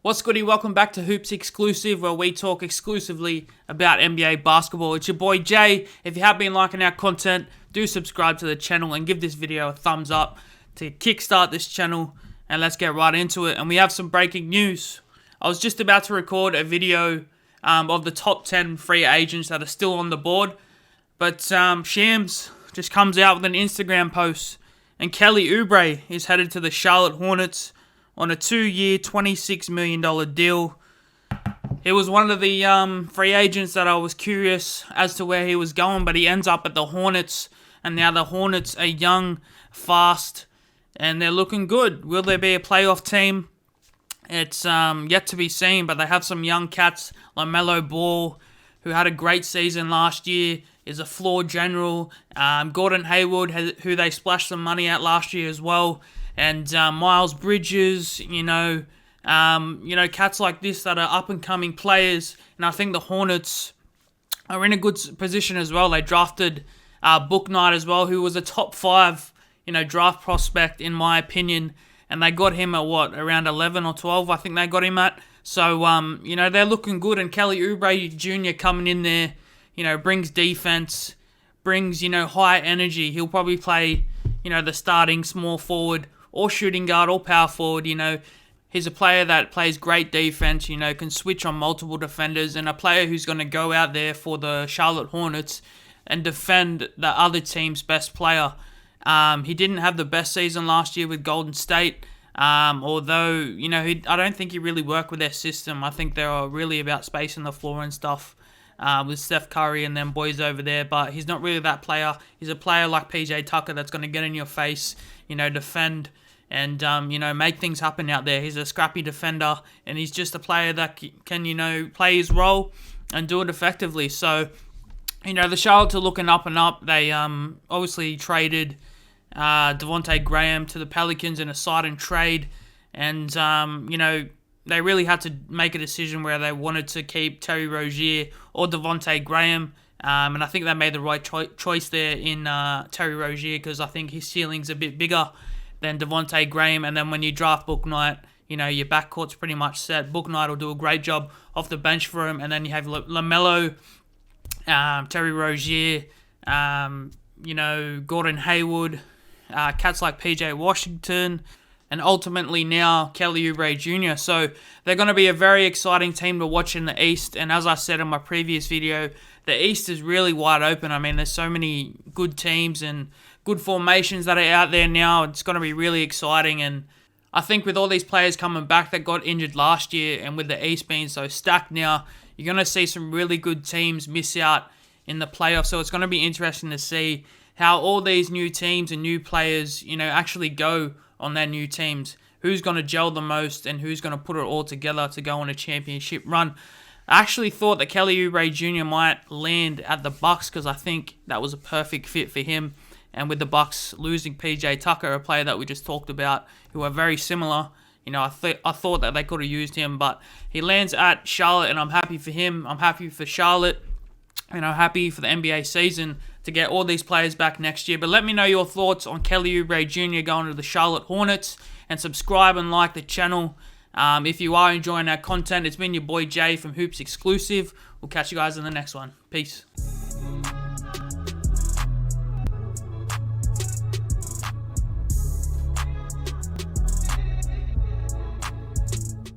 What's goody? Welcome back to Hoops Exclusive, where we talk exclusively about NBA basketball. It's your boy Jay. If you have been liking our content, do subscribe to the channel and give this video a thumbs up to kickstart this channel. And let's get right into it. And we have some breaking news. I was just about to record a video of the top 10 free agents that are still on the board. But Shams just comes out with an Instagram post. And Kelly Oubre is headed to the Charlotte Hornets on a 2-year, $26 million deal. He was one of the free agents that I was curious as to where he was going, but he ends up at the Hornets, and now the Hornets are young, fast, and they're looking good. Will there be a playoff team? It's yet to be seen, but they have some young cats. LaMelo Ball, who had a great season last year, is a floor general. Gordon Hayward, who they splashed some money at last year as well. And Miles Bridges, cats like this that are up-and-coming players. And I think the Hornets are in a good position as well. They drafted Book Knight as well, who was a top 5, draft prospect in my opinion. And they got him at around 11 or 12, I think they got him at. So, they're looking good. And Kelly Oubre Jr. coming in there, brings defense, brings, high energy. He'll probably play, the starting small forward or shooting guard or power forward. He's a player that plays great defense, can switch on multiple defenders, and a player who's going to go out there for the Charlotte Hornets and defend the other team's best player. He didn't have the best season last year with Golden State, although, I don't think he really worked with their system. I think they're really about spacing the floor and stuff with Steph Curry and them boys over there, but he's not really that player. He's a player like PJ Tucker that's going to get in your face, defend, and, make things happen out there. He's a scrappy defender, and he's just a player that can, play his role and do it effectively. So, the Charlotte are looking up and up. They obviously traded Devontae Graham to the Pelicans in a silent trade, and, they really had to make a decision where they wanted to keep Terry Rozier or Devontae Graham. And I think they made the right choice there in Terry Rozier, because I think his ceiling's a bit bigger than Devontae Graham. And then when you draft Book Knight, your backcourt's pretty much set. Book Knight will do a great job off the bench for him. And then you have LaMelo, Terry Rozier, Gordon Hayward, cats like PJ Washington, and ultimately now Kelly Oubre Jr. So they're going to be a very exciting team to watch in the East. And as I said in my previous video, the East is really wide open. I mean, there's so many good teams and good formations that are out there now. It's going to be really exciting. And I think with all these players coming back that got injured last year, and with the East being so stacked now, you're going to see some really good teams miss out in the playoffs. So it's going to be interesting to see how all these new teams and new players, actually go on their new teams. Who's going to gel the most and who's going to put it all together to go on a championship run. I actually thought that Kelly Oubre Jr. might land at the Bucks, because I think that was a perfect fit for him. And with the Bucks losing PJ Tucker, a player that we just talked about, who are very similar, I thought that they could have used him. But he lands at Charlotte, and I'm happy for him. I'm happy for Charlotte. And I'm happy for the NBA season to get all these players back next year. But let me know your thoughts on Kelly Oubre Jr. going to the Charlotte Hornets. And subscribe and like the channel if you are enjoying our content. It's been your boy Jay from Hoops Exclusive. We'll catch you guys in the next one. Peace.